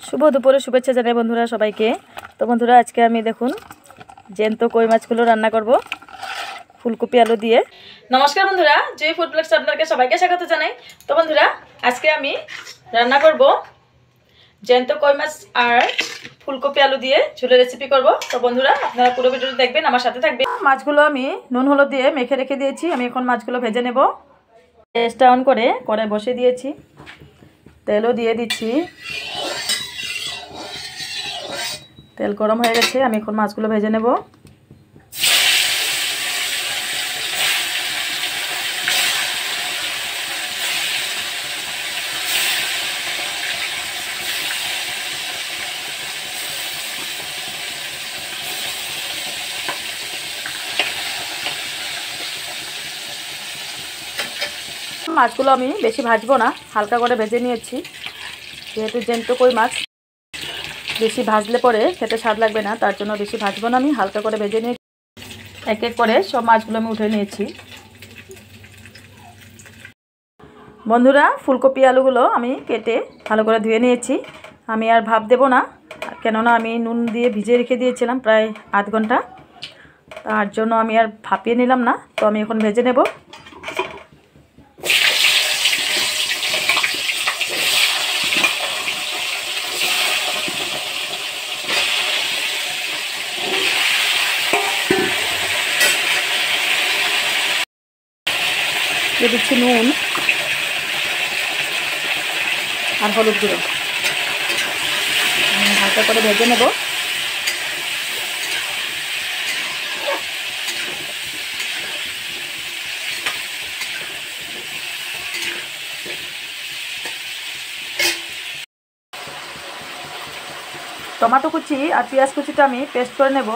শুভ দুপুরে শুভেচ্ছা জানাই বন্ধুরা সবাইকে। তো বন্ধুরা আজকে আমি দেখুন জ্যান্ত কই মাছগুলো রান্না করব ফুলকপি আলু দিয়ে। নমস্কার বন্ধুরা, জয় ফুড ব্লগস আপনাদেরকে সবাইকে স্বাগত জানাই। তো বন্ধুরা আজকে আমি রান্না করব জ্যান্ত কই মাছ আর ফুলকপি আলু দিয়ে ঝোলের রেসিপি করব। তো বন্ধুরা আপনারা পুরো ভিডিওটি দেখবেন, আমার সাথে থাকবেন। মাছগুলো আমি নুন হলুদ দিয়ে মেখে রেখে দিয়েছি। আমি এখন মাছগুলো ভেজে নেব। গ্যাসটা অন করে কড়াই বসিয়ে দিয়েছি, তেলও দিয়ে দিচ্ছি। তেল গরম হয়ে গেছে, আমি এখন মাছগুলো ভেজে নেব। মাছগুলো আমি বেশি ভাজবো না, হালকা করে ভেজে নিয়েছি। যেহেতু জ্যান্ত কই মাছ বেশি ভাজলে পরে খেতে স্বাদ লাগবে না, তার জন্য বেশি ভাজবো না, আমি হালকা করে ভেজে নিয়েছি। এক এক করে সব মাছগুলো আমি উঠে নিয়েছি। বন্ধুরা ফুলকপি আলুগুলো আমি কেটে ভালো করে ধুয়ে নিয়েছি। আমি আর ভাপ দেব না, কেননা আমি নুন দিয়ে ভিজে রেখে দিয়েছিলাম প্রায় আধ ঘন্টা, তার জন্য আমি আর ভাপিয়ে নিলাম না। তো আমি এখন ভেজে নেব। দিয়ে দিচ্ছি নুন আর হলুদ গুঁড়ো, হালকা করে ভেজে নেব। টমেটো কুচি আর পেঁয়াজ কুচিটা আমি পেস্ট করে নেব।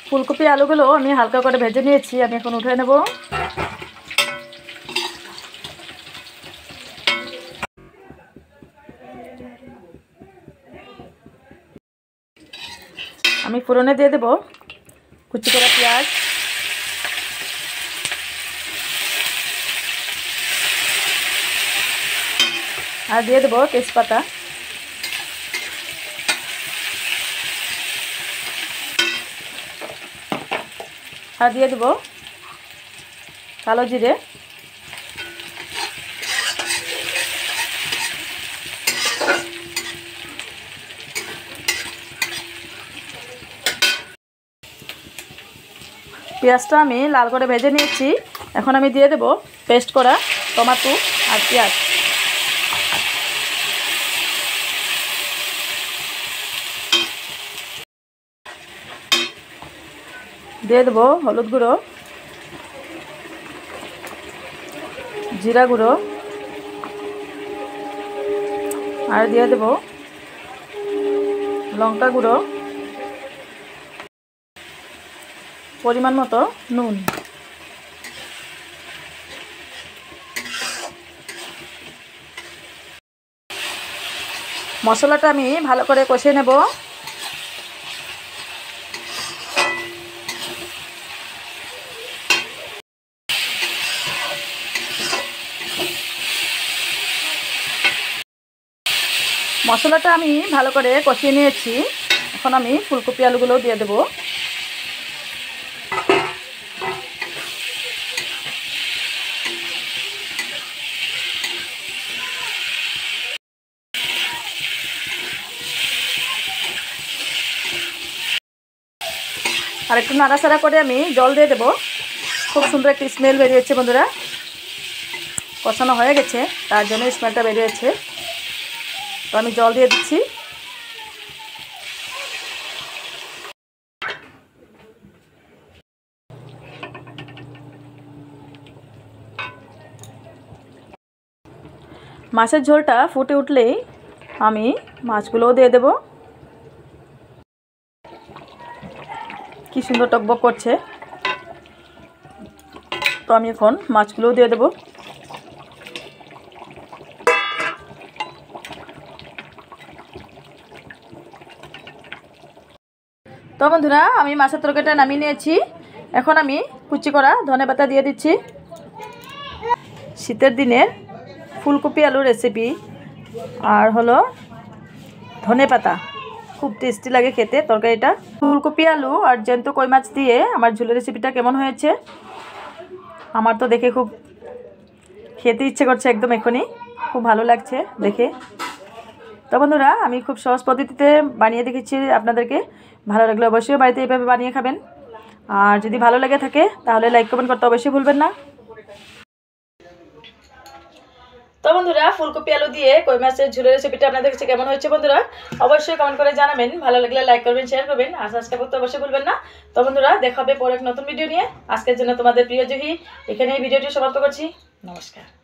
ফুলকপি আলুগুলো আমি হালকা করে ভেজে নিয়েছি, আমি এখন উঠে নেব। আমি ফোড়নে দিয়ে দেব কুচি করা পেঁয়াজ, আর দিয়ে দেবো তেজপাতা, আর দিয়ে দেবো কালো জিরে, পেঁয়াজটা আমি লাল করে ভেজে নিয়েছি। এখন আমি দিয়ে দেব পেস্ট করা টমেটো আর পেঁয়াজ। দিয়ে দেবো হলুদ গুঁড়ো, জিরা গুঁড়ো, আর দিয়ে দেবো লঙ্কা গুঁড়ো, পরিমাণ মতো নুন। মশলাটা আমি ভালো করে কষিয়ে নেব। মশলাটা আমি ভালো করে কষিয়ে নিয়েছি। এখন আমি ফুলকপি আলুগুলো দিয়ে দেব। আর একটু নাড়াচাড়া করে আমি জল দিয়ে দেবো। খুব সুন্দর একটি স্মেল বেরিয়েছে বন্ধুরা, কষানো হয়ে গেছে তার জন্য স্মেলটা বেরিয়েছে। তো আমি জল দিয়ে দিচ্ছি। মাছের ঝোলটা ফুটে উঠলেই আমি মাছগুলোও দিয়ে দেব। কি সুন্দর টকবক করছে। তো আমি এখন মাছগুলোও দিয়ে দেব। তো বন্ধুরা আমি মাছের তরকারিটা নামিয়ে নিয়েছি। এখন আমি কুচি করা ধনেপাতা দিয়ে দিচ্ছি। শীতের দিনের ফুলকপি আলু রেসিপি আর হলো ধনে পাতা, খুব টেস্টি লাগে খেতে তরকারিটা। ফুলকপি আলু আর জ্যান্ত কই মাছ দিয়ে আমার ঝোলের রেসিপিটা কেমন হয়েছে? আমার তো দেখে খুব খেতে ইচ্ছে করছে একদম এখনই, খুব ভালো লাগছে দেখে। তো বন্ধুরা আমি খুব সহজ পদ্ধতিতে বানিয়ে দেখেছি আপনাদেরকে, ভালো লাগলে অবশ্যই বাড়িতে এইভাবে বানিয়ে খাবেন। আর যদি ভালো লেগে থাকে তাহলে লাইক কমেন্ট করতে অবশ্যই ভুলবেন না। তো বন্ধুরা ফুলকপি আলু দিয়ে কই মাছের ঝোলের রেসিপিটা আপনাদের কাছে কেমন হয়েছে বন্ধুরা অবশ্যই কমেন্ট করে জানাবেন। ভালো লাগলে লাইক করবেন, শেয়ার করবেন আর সাবস্ক্রাইব করতে অবশ্যই ভুলবেন না। তো বন্ধুরা দেখা হবে পরে এক নতুন ভিডিও নিয়ে। আজকের জন্য তোমাদের প্রিয় জহি এখানেই ভিডিওটি সমাপ্ত করছি। নমস্কার।